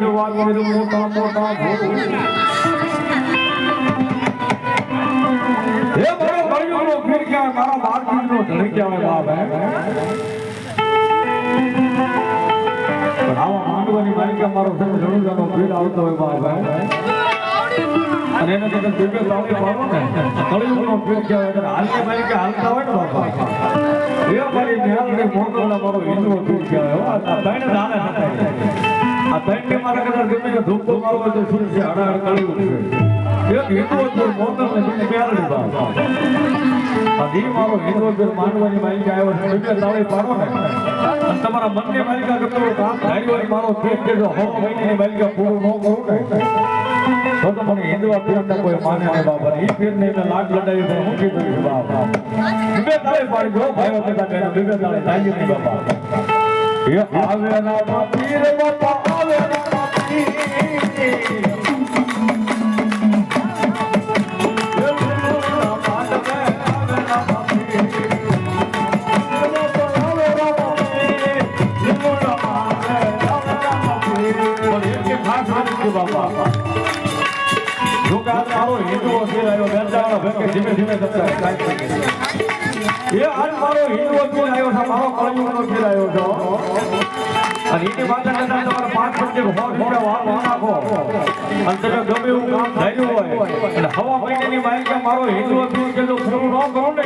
હિન્દવા કે મોટા મોટા ભૂ હે મારો ભાઈઓનો ફીર કે મારા બાળકીનો ધણી કહેવાય બાપ હે પણ આવા માંડવાની માલિકા મારો સમ જણુજાનો ફીર આવતો હોય બાપ હે અને એને તો દિવ્ય લાવી પાડો ને કળિયુગનો ફીર કહેવાય હાલની માલિકા હાલતા હોય ને બાપા એ મારી નિહાલની મોટોના મારો હિન્દુનો ફીર કહેવાય આ ત્રણ દાને હતા આ ત્રણને મારા કદાચ ગમે કે ધૂપ મારો તો શું છે હડાહડ કળિયુગ છે એક હિન્દુઓ તો મોટો ને બીજી પ્યારડી બાપ આ દી મારો હિન્દુઓ પર માંડવાની માલિકા આવ્યો છે દિવ્ય લાવી પાડો ને અને તમારા મનની માલિકા કરતો કામ ધાર્યો મારો ફીર કે જો હો મહિનાની માલિકા પૂરું ન કરું ને તો મને હિન્દવા પીરતા કોઈ માને ને બાપા ઈ પીર ને મેં લાગ લડાવી તો હું કીધું છે બાપા બીબે તાળે પાડી જો ભાઈઓ કહેતા કે બીબે તાળે તાજી ની બાપા એ આવે ના પીર બાપા આવે ના પીર બાપા મારો હિન્દુઓ ફીર આવ્યો બેલજાવાનો ભેકે ધીમે ધીમે જતા એ આજ મારો હિન્દુઓ ફીર આવ્યો છે મારો કળિયુગનો ફીર આવ્યો છે અને એની માતા કદાચ તમારા 5 પંચે રૂપિયા વાળ નાખો અને તમે ગમે એવું કામ ધાર્યું હોય અને હવા મહિનાની માલિકા મારો હિન્દુઓ ફીર કે જો પૂરું ન કરું ને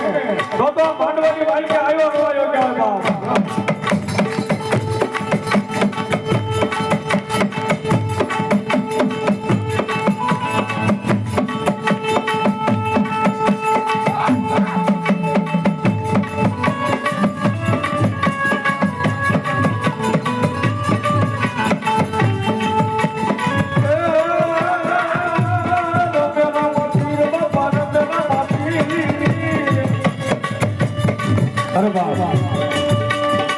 તો માંડવાની માલિકા આવ્યો કહેવાય બાપ અરે બાબા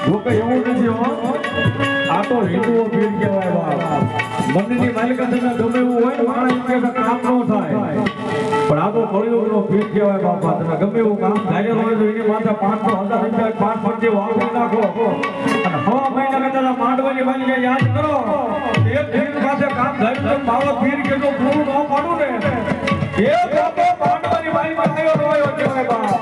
લોકો એવું નથી હો આ તો હિન્દુઓ ફીર કહેવાય બાપ મંદિરની માલિકા તમે ગમે એવું હોય મારા કે કામ ન થાય પણ આ તો કળિયુગનો ફીર કહેવાય બાપા તમે ગમે એવું કામ ધાર્યું હોય તો એની માથે 500,000 રૂપિયા 5 પંચે વાપરી નાખો અને હવા મહિના કરતા માંડવાની માલિકા યાદ કરો એક ફીર પાસે કામ ધાર્યું તો મારો ફીર કે જો પૂરું ન પાડું ને એ બાપા માંડવાની માલિકા આવ્યો કહેવાય બાપ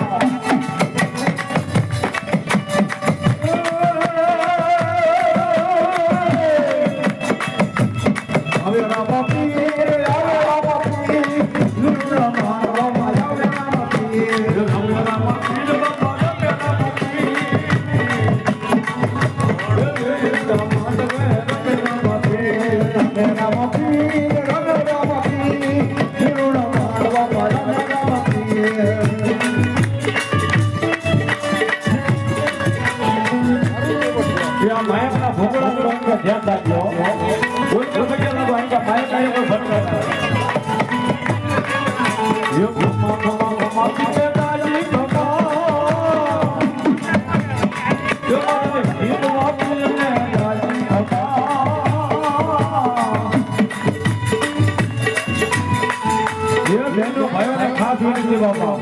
ધ્યાન રાખજો કોઈ પ્રસંગે લાગો આંકા પાય કાય કોઈ ભટકા યો માતી કે દાજી બાબા યો માતે ગીત વાપી ને દાજી બાબા યો બેનો ભાઈઓને ખાસ વિનંતી બાબા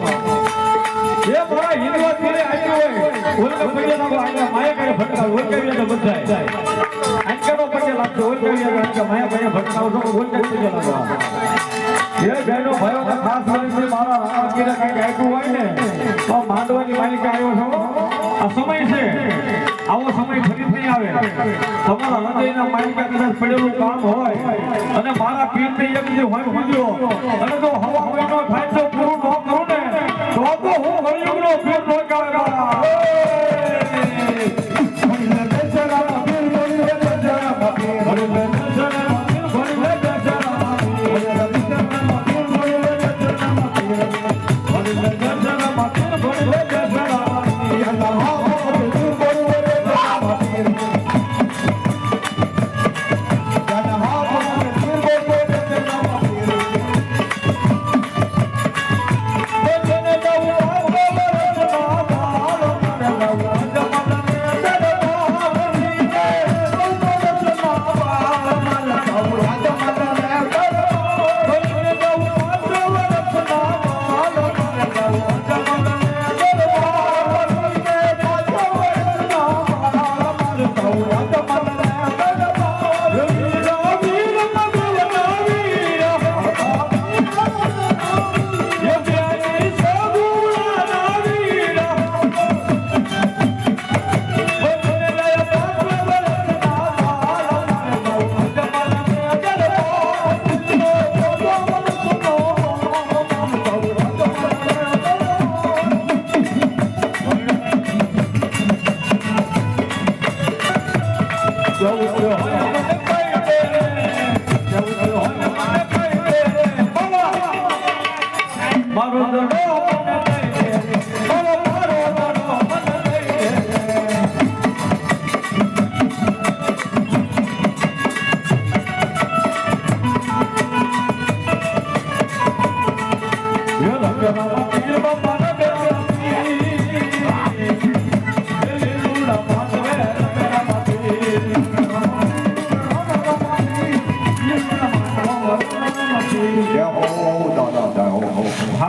એ મારા હિન્દવા ફીરે આવ્યો હોય ઓલકા પગે લાગો આંકા માયા કાય ભટકા ઓલકા તો બધાય આંકાનો પગે લાગતો ઓલકા આંકા માયા કાય ભટકાવ તો ઓલકા પગે લાગો એ બેનો ભાઈઓને ખાસ વિનંતી મારા રાણા કીરા કાઈ ગાયકું હોય ને તો માંડવાની માલિકા આવ્યો છો આ સમય છે આવો સમય ફરી નહીં આવે તમારા હૃદયના માલિકા કદાચ પડેલું કામ હોય અને મારા પીરને એક જે હોય પૂજ્યો અને જો હવા મહિનો થાય તો પૂરું ન કરું ને તો હું કળિયુગનો ફીર ન કહેવાય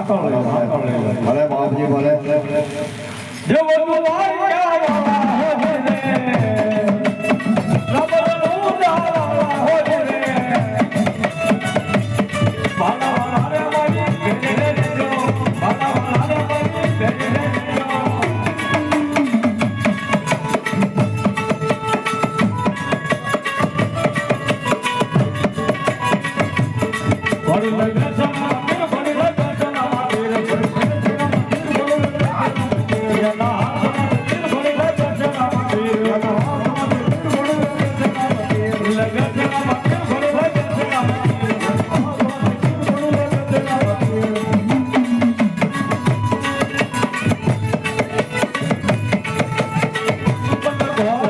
હાકળ લઈ ભલે બાપજી ભલે જે બધું વાગ્યા What